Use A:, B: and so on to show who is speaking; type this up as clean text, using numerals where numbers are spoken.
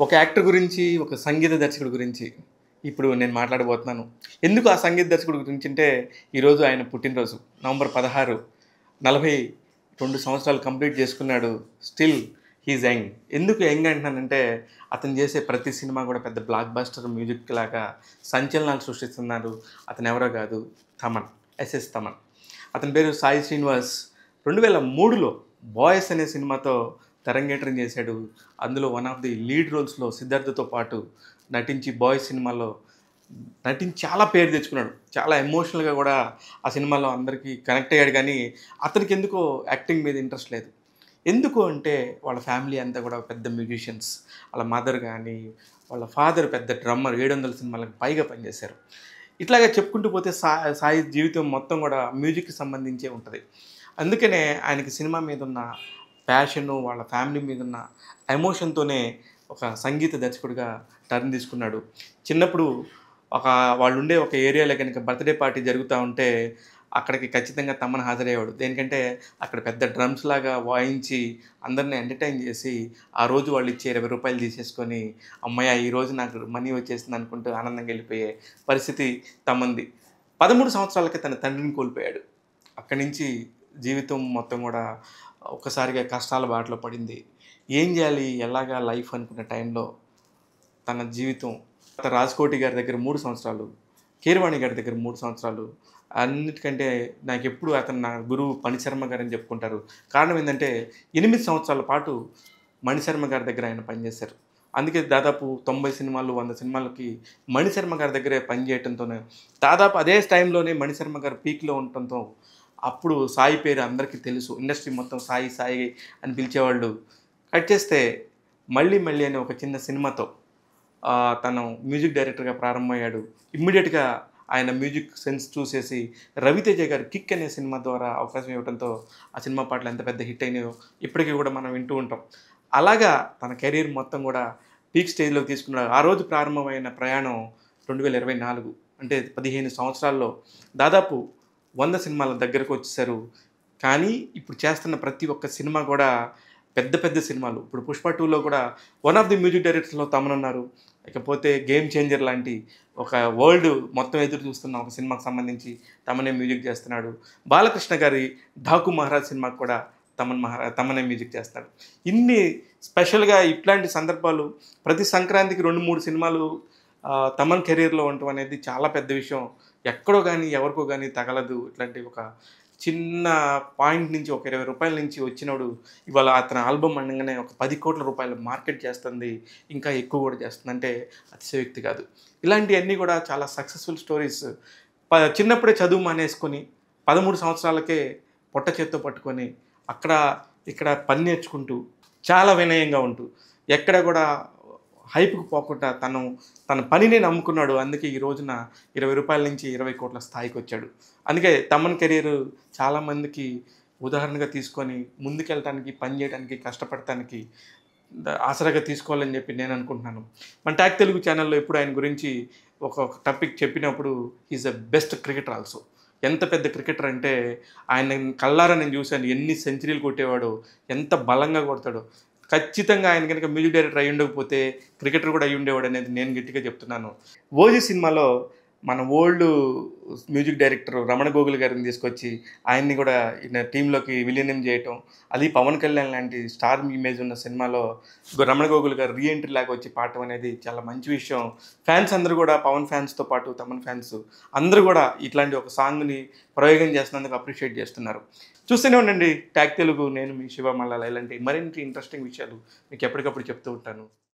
A: ఒక యాక్టర్ గురించి, ఒక సంగీత దర్శకుడి గురించి ఇప్పుడు నేను మాట్లాడబోతున్నాను. ఎందుకు ఆ సంగీత దర్శకుడి గురించి అంటే, ఈరోజు ఆయన పుట్టినరోజు. నవంబర్ 16 42 సంవత్సరాలు కంప్లీట్ చేసుకున్నాడు. Still he is young. ఎందుకు యంగ్ అంటున్నానంటే, అతను చేసే ప్రతి సినిమా కూడా పెద్ద బ్లాక్ బస్టర్ మ్యూజిక్ లాగా సంచలనాలు సృష్టిస్తున్నారు. అతను ఎవరో కాదు, తమన్. ఎస్ఎస్ తమన్. అతని పేరు సాయి శ్రీనివాస్. 2003లో బాయ్స్ అనే సినిమాతో తెరంగేట్రం చేశాడు. అందులో వన్ ఆఫ్ ది లీడ్ రోల్స్‌లో సిద్ధార్థతో పాటు నటించి బాయ్స్ సినిమాలో నటించి చాలా పేరు తెచ్చుకున్నాడు. చాలా ఎమోషనల్‌గా కూడా ఆ సినిమాలో అందరికీ కనెక్ట్ అయ్యాడు. కానీ అతనికి ఎందుకో యాక్టింగ్ మీద ఇంట్రెస్ట్ లేదు. ఎందుకు అంటే వాళ్ళ ఫ్యామిలీ అంతా కూడా పెద్ద మ్యూజిషియన్స్. వాళ్ళ మదర్ కానీ, వాళ్ళ ఫాదర్ పెద్ద డ్రమ్మర్. 700 సినిమాలకు పైగా పనిచేశారు. ఇట్లాగా చెప్పుకుంటూ పోతే సాయి జీవితం మొత్తం కూడా మ్యూజిక్‌కి సంబంధించే ఉంటది. అందుకనే ఆయనకి సినిమా మీదున్న ప్యాషను, వాళ్ళ ఫ్యామిలీ మీదున్న ఎమోషన్‌తోనే ఒక సంగీత దర్శకుడిగా టర్న్ తీసుకున్నాడు. చిన్నప్పుడు వాళ్ళుండే ఒక ఏరియాలో గనుక బర్త్‌డే పార్టీ జరుగుతా ఉంటే అక్కడికి ఖచ్చితంగా తమన్ హాజరయ్యేవాడు. దేనికంటే అక్కడ పెద్ద డ్రమ్స్ లాగా వాయించి అందరిని ఎంటర్‌టైన్ చేసి, ఆ రోజు వాళ్ళు ఇచ్చే ₹20 తీసేసుకొని, హమ్మయ్య! ఈరోజు నాకు మనీ వచ్చేసింది అనుకుంటూ ఆనందంగా వెళ్ళిపోయే పరిస్థితి తమన్‌ది. 13 సంవత్సరాలకే తన తండ్రిని కోల్పోయాడు. అక్కడి నుంచి జీవితం మొత్తం కూడా ఒక్కసారిగా కష్టాల బాటలో పడింది. ఏం చేయాలి? ఎలాగా లైఫ్ అనుకున్న టైంలో తన జీవితం రాజ్‌కోటి గారి దగ్గర 3 సంవత్సరాలు, కీరవాణి గారి దగ్గర 3 సంవత్సరాలు, అన్నిటికంటే నాకెప్పుడు అతను నా గురువు మణిశర్మ గారని చెప్పుకుంటారు. కారణం ఏందంటే 8 సంవత్సరాల పాటు మణిశర్మ గారి దగ్గర ఆయన పనిచేశారు. అందుకే దాదాపు 90 సినిమాలు, 100 సినిమాలకి మణిశర్మ గారి దగ్గరే పనిచేయటంతోనే దాదాపు అదే టైంలోనే మణిశర్మ గారు పీక్‌లో ఉండటంతో అప్పుడు సాయి పేరు అందరికీ తెలుసు. ఇండస్ట్రీ మొత్తం సాయి, సాయి అని పిలిచేవాళ్ళు. కట్ చేస్తే 'మళ్ళీ మళ్ళీ' అనే ఒక చిన్న సినిమాతో తను మ్యూజిక్ డైరెక్టర్‌గా ప్రారంభమయ్యాడు. ఇమ్మీడియేట్‌గా ఆయన మ్యూజిక్ సెన్స్ చూసేసి రవితేజ గారు 'కిక్' అనే సినిమా ద్వారా అవకాశం ఇవ్వడంతో ఆ సినిమా పాటలు ఎంత పెద్ద హిట్ అయినాయో ఇప్పటికీ కూడా మనం వింటూ ఉంటాం. అలాగా తన కెరీర్ మొత్తం కూడా పీక్ స్టేజ్‌లోకి తీసుకున్నాడు. ఆ రోజు ప్రారంభమైన ప్రయాణం 2024 అంటే 15 సంవత్సరాల్లో దాదాపు 100 సినిమాల దగ్గరకు వచ్చేసారు. కానీ ఇప్పుడు చేస్తున్న ప్రతి ఒక్క సినిమా కూడా పెద్ద పెద్ద సినిమాలు. ఇప్పుడు 'పుష్ప 2లో' కూడా వన్ ఆఫ్ ది మ్యూజిక్ డైరెక్టర్స్‌లో తమన్ ఉన్నారు. ఇకపోతే 'గేమ్ చేంజర్' లాంటి ఒక వరల్డ్ మొత్తం ఎదురు చూస్తున్న ఒక సినిమాకి సంబంధించి తమనే మ్యూజిక్ చేస్తున్నాడు. బాలకృష్ణ గారి 'ఢాకు మహారాజ్' సినిమాకి కూడా తమనే మ్యూజిక్ చేస్తాడు. ఇన్ని స్పెషల్‌గా ఇట్లాంటి సందర్భాలు ప్రతి సంక్రాంతికి 2, 3 సినిమాలు తమన్ కెరీర్‌లో ఉండటం అనేది చాలా పెద్ద విషయం. ఎక్కడో గాని, ఎవరికో గాని తగలదు. ఇట్లాంటి ఒక చిన్న పాయింట్ నుంచి ఒక ₹20 నుంచి వచ్చినోడు ఇవాళ అతని ఆల్బమ్ అనగానే ఒక ₹10,00,00,000 మార్కెట్ చేస్తుంది. ఇంకా ఎక్కువ కూడా చేస్తుంది. అంటే అతిశయోక్తి కాదు. ఇలాంటియన్నీ కూడా చాలా సక్సెస్‌ఫుల్ స్టోరీస్. చిన్నప్పుడే చదువు మానేసుకొని 13 సంవత్సరాలకే పొట్ట చేత్తో పట్టుకొని అక్కడ, ఇక్కడ పని నేర్చుకుంటూ చాలా వినయంగా ఉంటూ ఎక్కడ కూడా హైప్‌కి పోకుండా తన పనినే నమ్ముకున్నాడు. అందుకే ఈ రోజున ₹20 నుంచి 20,00,00,000 స్థాయికొచ్చాడు. అందుకే తమన్ కెరీర్ చాలామందికి ఉదాహరణగా తీసుకొని ముందుకెళ్ళటానికి, పని చేయడానికి, కష్టపడటానికి ఆసరాగా తీసుకోవాలని చెప్పి నేను అనుకుంటున్నాను. మన టాక్ తెలుగు ఛానెల్‌లో ఎప్పుడు ఆయన గురించి ఒక టాపిక్ చెప్పినప్పుడు he is the best cricketer also. ఎంత పెద్ద క్రికెటర్ అంటే ఆయన కళ్ళారా నేను చూశాను. ఎన్ని సెంచరీలు కొట్టేవాడో, ఎంత బలంగా కొడతాడో. ఖచ్చితంగా ఆయన గనుక మ్యూజిక్ డైరెక్టర్ అయ్యి ఉండకపోతే క్రికెటర్ కూడా అయ్యి ఉండేవాడు అనేది నేను గట్టిగా చెప్తున్నాను. 'ఓజీ' సినిమాలో మన ఓల్డ్ మ్యూజిక్ డైరెక్టర్ రమణ గోగుల్ గారిని తీసుకొచ్చి ఆయన్ని కూడా టీంలోకి విలీనం చేయటం, అది పవన్ కళ్యాణ్ లాంటి స్టార్ ఇమేజ్ ఉన్న సినిమాలో రమణ గోగుల్ గారు రీ ఎంట్రీ లాగా వచ్చి పాడటం అనేది చాలా మంచి విషయం. ఫ్యాన్స్ అందరూ కూడా పవన్ ఫ్యాన్స్‌తో పాటు తమన్ ఫ్యాన్స్ అందరూ కూడా ఇట్లాంటి ఒక సాంగ్‌ని ప్రయోగం చేస్తున్నందుకు అప్రిషియేట్ చేస్తున్నారు. చూస్తూనే ఉండండి టాక్ తెలుగు. నేను మీ శివ మల్లాల. ఇలాంటి మరిన్ని ఇంట్రెస్టింగ్ విషయాలు మీకు ఎప్పటికప్పుడు చెప్తూ ఉంటాను.